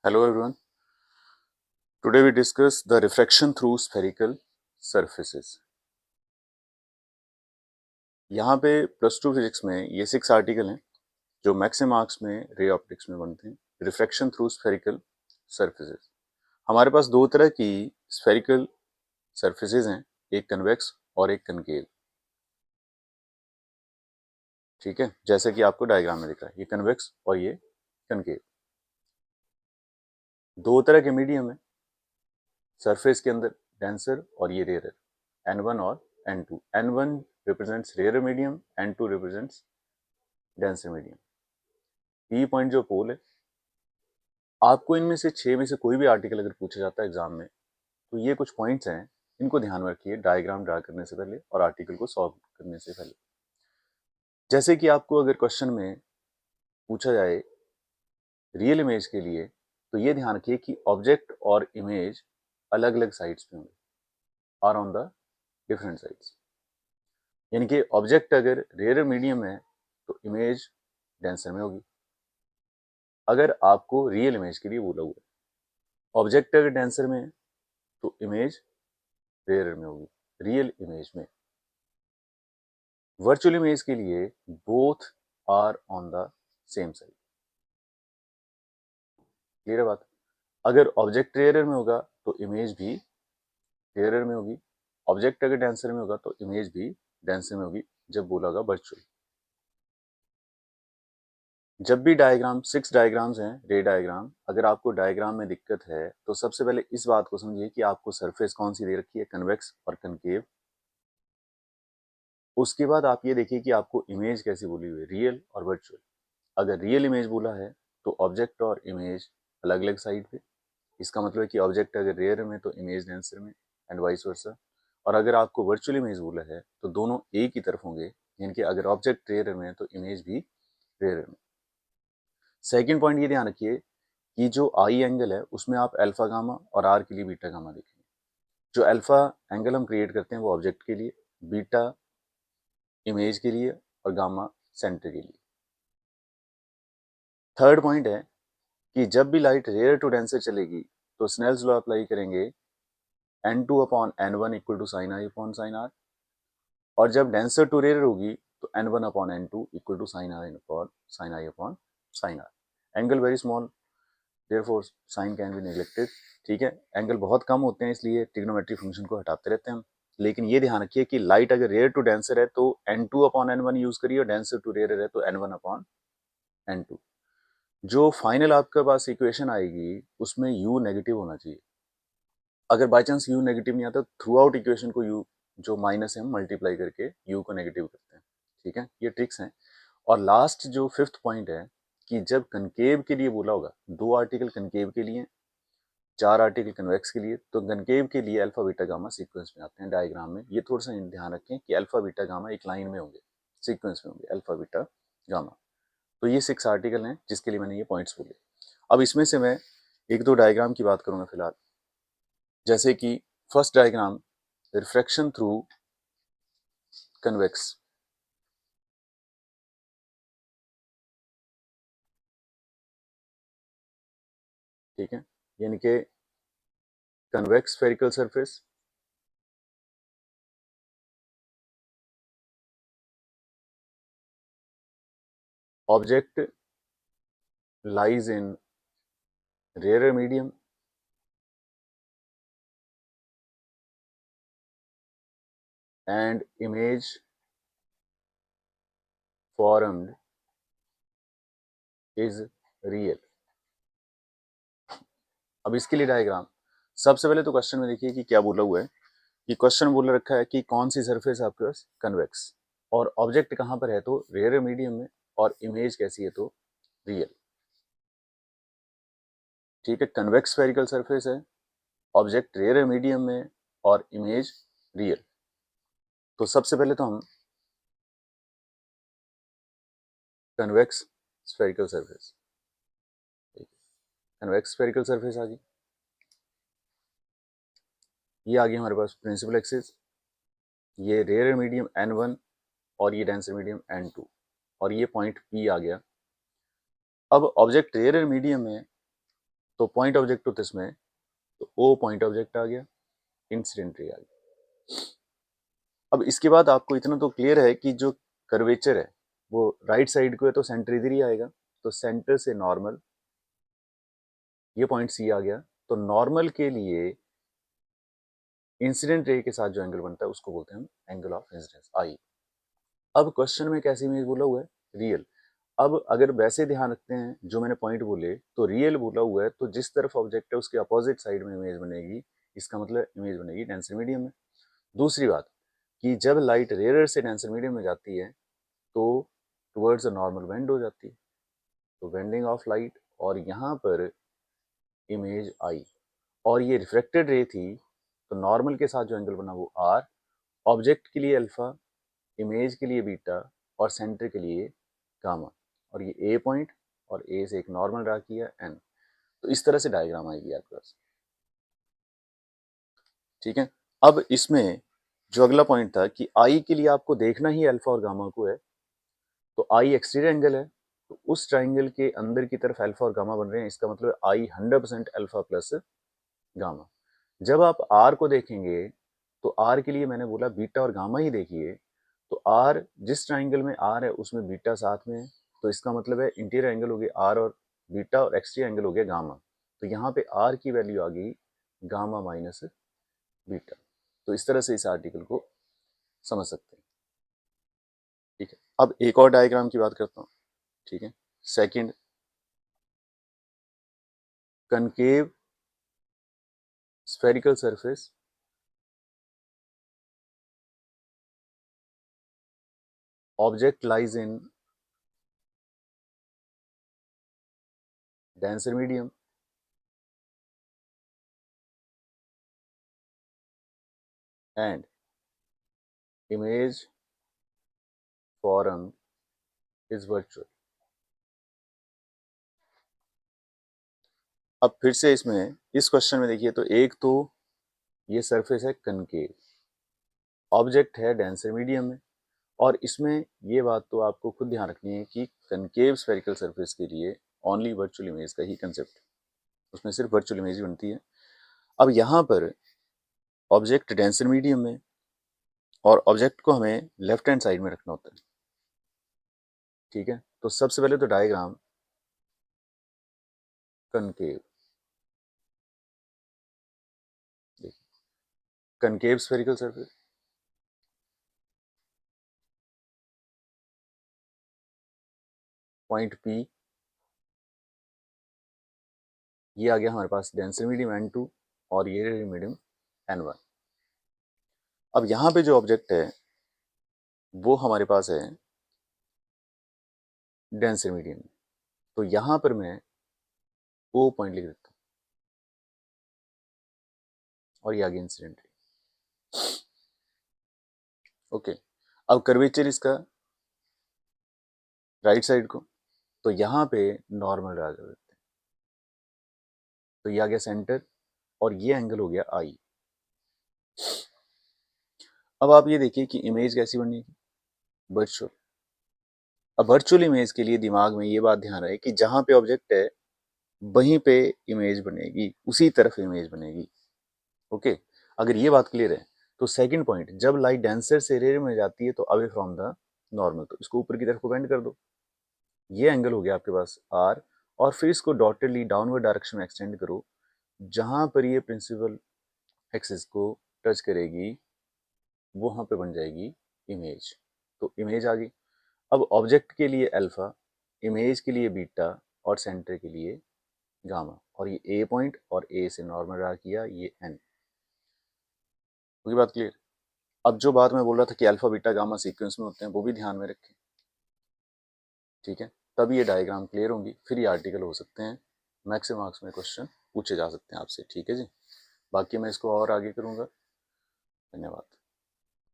Hello everyone. Today we discuss the refraction through spherical surfaces. यहाँ पे plus two physics में ये 6 article हैं जो मैक्सिमम मार्क्स में रे ऑप्टिक्स में बनते हैं. Refraction through spherical surfaces. हमारे पास दो तरह की स्फेरिकल सरफेसेस हैं, एक कन्वेक्स और एक कनकेव. ठीक है, जैसे कि आपको डायग्राम में दिख रहा है, ये कन्वेक्स और ये कनकेव. दो तरह के मीडियम है सरफेस के अंदर, डेंसर और ये रेयर, N1 और N2. N1 represents rarer medium, N2 represents denser medium. P point जो पोल है, आपको इनमें से 6 में से कोई भी आर्टिकल अगर पूछा जाता है एग्जाम में, तो ये कुछ पॉइंट्स हैं, इनको ध्यान में रखिए डायग्राम ड्रा करने से पहले और आर्टिकल को सॉल्व करने से पहले. जैसे कि आपको अगर क्वेश्चन में पूछा जाए रियल इमेज के लिए, तो ये ध्यान रखिए कि ऑब्जेक्ट और इमेज अलग अलग साइड्स पे होंगे, are on the different sides. यानी कि ऑब्जेक्ट अगर रेयर मीडियम है तो इमेज डेंसर में होगी. अगर आपको रियल इमेज के लिए बोला हुआ है, ऑब्जेक्ट अगर डेंसर में है तो इमेज रेयर में होगी, रियल इमेज में. वर्चुअल इमेज के लिए both are on the same side. Clear है बात? अगर ऑब्जेक्ट रेयर में होगा तो इमेज भी रेयर में होगी, ऑब्जेक्ट अगर डेंसर में होगा तो इमेज भी डेंसर में होगी जब बोला होगा वर्चुअल. जब भी डायग्राम, 6 डायग्राम्स हैं रे डायग्राम, अगर आपको डायग्राम में दिक्कत है तो सबसे पहले इस बात को समझिए कि आपको सरफेस कौन सी दे रखी है, कन्वेक्स और कनकेव. उसके बाद आप ये देखिए कि आपको इमेज कैसी बोली हुई है, रियल और वर्चुअल. अगर रियल इमेज बोला है तो ऑब्जेक्ट और इमेज अलग अलग साइड पे. इसका मतलब है कि ऑब्जेक्ट अगर रेयर में तो इमेज डेंसर में, एंड वाइस वर्सा. और अगर आपको वर्चुअल इमेज बोला है तो दोनों एक ही तरफ होंगे, यानी कि अगर ऑब्जेक्ट रेयर में है तो इमेज भी रेयर में. सेकेंड पॉइंट ये ध्यान रखिए कि जो आई एंगल है उसमें आप अल्फा गामा और आर के लिए बीटा गामा देखेंगे. जो अल्फा एंगल हम क्रिएट करते हैं वो ऑब्जेक्ट के लिए, बीटा इमेज के लिए और गामा सेंटर के लिए. थर्ड पॉइंट है कि जब भी लाइट रेयर टू डेंसर चलेगी तो स्नेल्स लॉ अप्लाई करेंगे, N2 upon N1 equal to sine I upon sine R. और जब डेंसर टू रेयर होगी तो N1 upon N2 equal to sine I upon sine I upon sine R. Angle very small, therefore sine can be neglected. ठीक है, angle बहुत कम होते हैं इसलिए ट्रिग्नोमेट्री फंक्शन को हटाते रहते हैं हम. लेकिन ये ध्यान रखिए कि लाइट अगर रेयर टू डेंसर है तो N2 अपॉन N1 यूज करिए, और डेंसर टू रेयर है तो N1 अपॉन N2. जो फाइनल आपके पास इक्वेशन आएगी उसमें u नेगेटिव होना चाहिए. अगर बाई चांस u नेगेटिव नहीं आता, थ्रू आउट इक्वेशन को u जो माइनस है हम मल्टीप्लाई करके u को नेगेटिव करते हैं. ठीक है, ये ट्रिक्स हैं. और लास्ट जो फिफ्थ पॉइंट है कि जब कनकेव के लिए बोला होगा, 2 आर्टिकल कनकेव के लिए, 4 आर्टिकल कन्वेक्स के लिए, तो कनकेव के लिए अल्फा बीटा गामा सीक्वेंस में आते हैं डायग्राम में. ये थोड़ा सा ध्यान रखें कि अल्फा बीटा गामा एक लाइन में होंगे, सीक्वेंस में होंगे अल्फा बीटा गामा. तो ये 6 आर्टिकल हैं जिसके लिए मैंने ये पॉइंट्स बोले. अब इसमें से मैं एक दो डायग्राम की बात करूंगा फिलहाल. जैसे कि first diagram, refraction through convex. ठीक है, यानी कि convex spherical surface, object lies in rarer medium and image formed is real. अब इसके लिए डायग्राम, सबसे पहले तो क्वेश्चन में देखिए कि क्या बोला हुआ है. कि क्वेश्चन बोल रखा है कि कौन सी सरफेस आपके पास, कन्वेक्स, और ऑब्जेक्ट कहाँ पर है तो रेयर मीडियम में, और इमेज कैसी है तो रियल. ठीक है, कन्वेक्स स्फेरिकल सरफेस है, ऑब्जेक्ट रेयर मीडियम में और इमेज रियल. तो सबसे पहले तो हम convex spherical surface, convex spherical surface आ गई. ये आ गया हमारे पास प्रिंसिपल एक्सिस, ये रेयर मीडियम N1 और ये डेंसर मीडियम N2, और ये पॉइंट P आ गया. अब ऑब्जेक्ट रेयर मीडियम में तो पॉइंट ऑब्जेक्ट होता है इसमें, तो ओ पॉइंट ऑब्जेक्ट आ गया, इंसिडेंट रे आ गया। अब इसके बाद आपको इतना तो क्लियर है कि जो कर्वेचर है वो राइट साइड को है तो सेंटर इधर ही आएगा, तो सेंटर से नॉर्मल, ये पॉइंट सी आ गया, तो नॉर्मल के लिए इंसिडेंट रे के साथ जो एंगल बनता है उसको बोलते हैं हम एंगल ऑफ इंसिडेंस, आई। अब क्वेश्चन में कैसी इमेज बोला हुआ है, रियल। अब अगर वैसे ध्यान रखते हैं जो मैंने पॉइंट बोले, तो रियल बोला हुआ है तो जिस तरफ ऑब्जेक्ट है उसके अपोजिट साइड में इमेज बनेगी, इसका मतलब इमेज बनेगी डेंसर मीडियम में। दूसरी बात कि जब लाइट रेयर से डेंसर मीडियम में जाती है तो टुवर्ड्स अ नॉर्मल बेंड हो जाती है, तो बेंडिंग ऑफ लाइट, और यहाँ पर इमेज आई, और ये रिफ्लेक्टेड रे थी तो नॉर्मल के साथ जो एंगल बना वो आर, ऑब्जेक्ट के लिए अल्फा, इमेज के लिए बीटा, और सेंटर के लिए गामा, और ये ए पॉइंट, और ए से एक नॉर्मल ड्रा किया एन। तो इस तरह से डायग्राम आएगी आपके पास, ठीक है। अब इसमें जो अगला पॉइंट था कि आई के लिए आपको देखना ही अल्फा और गामा को है, तो आई एक्सटीरियर एंगल है, तो उस ट्राइंगल के अंदर की तरफ अल्फा और गामा बन रहे हैं, इसका मतलब आई 100% अल्फा प्लस गामा। जब आप आर को देखेंगे तो आर के लिए मैंने बोला बीटा और गामा ही देखिए, तो आर जिस ट्राइंगल में आर है उसमें बीटा साथ में है, तो इसका मतलब है इंटीरियर एंगल हो गया आर और बीटा, और एक्सटीरियर एंगल हो गया गामा, तो यहाँ पे आर की वैल्यू आ गई गामा माइनस बीटा। तो इस तरह से इस आर्टिकल को समझ सकते हैं, ठीक है। अब एक और डायग्राम की बात करता हूँ, ठीक है। Second, concave spherical surface object lies in denser medium and image form is virtual। अब फिर से इसमें इस क्वेश्चन में देखिए, तो एक तो ये सरफेस है कनकेव, ऑब्जेक्ट है डेंसर मीडियम में, और इसमें ये बात तो आपको खुद ध्यान रखनी है कि कनकेव स्फेरिकल सरफेस के लिए ओनली वर्चुअल इमेज का ही कंसेप्ट, उसमें सिर्फ वर्चुअल इमेज ही बनती है। अब यहाँ पर ऑब्जेक्ट डेंसर मीडियम में, और ऑब्जेक्ट को हमें लेफ्ट हैंड साइड में रखना होता है, ठीक है। तो सबसे पहले तो diagram concave, concave spherical surface, point P, ये आ गया हमारे पास डेंसर मीडियम N2, और ये मीडियम N1। अब यहाँ पे जो ऑब्जेक्ट है वो हमारे पास है डेंसर मीडियम, तो यहाँ पर मैं O पॉइंट लिख देता हूँ, और ये आ गया इंसिडेंट रे, ओके। अब कर्वेचर इसका राइट साइड को, तो यहाँ पे नॉर्मल ड्रा कर देते हैं, तो ये आ गया सेंटर, और ये एंगल हो गया आई। अब आप ये देखिए कि इमेज कैसी बनेगी, वर्चुअल। अब वर्चुअल इमेज के लिए दिमाग में ये बात ध्यान रहे कि जहाँ पे ऑब्जेक्ट है वहीं पे इमेज बनेगी, उसी तरफ इमेज बनेगी, ओके। अगर ये बात क्लियर है तो सेकंड पॉइंट, जब लाइट डेंसर से रेयर में जाती है तो अवे फ्रॉम द नॉर्मल, तो इसको ऊपर की तरफ को बेंड कर दो, ये एंगल हो गया आपके पास आर, और फिर इसको डॉटेडली डाउनवर्ड डायरेक्शन में एक्सटेंड करो, जहां पर ये प्रिंसिपल एक्सिस को टच करेगी वहां पे बन जाएगी इमेज, तो इमेज आ गई। अब ऑब्जेक्ट के लिए अल्फा, इमेज के लिए बीटा, और सेंटर के लिए गामा, और ये ए पॉइंट, और ए से नॉर्मल ड्रा किया, ये एन, होगी बात क्लियर। अब जो बात मैं बोल रहा था कि अल्फा बीटा गामा सीक्वेंस में होते हैं वो भी ध्यान में रखें, ठीक है। तब ये डायग्राम क्लियर होंगी, फिर ये आर्टिकल हो सकते हैं, मैक्सिमम मार्क्स में क्वेश्चन पूछे जा सकते हैं आपसे, ठीक है जी। बाकी मैं इसको और आगे करूँगा, धन्यवाद।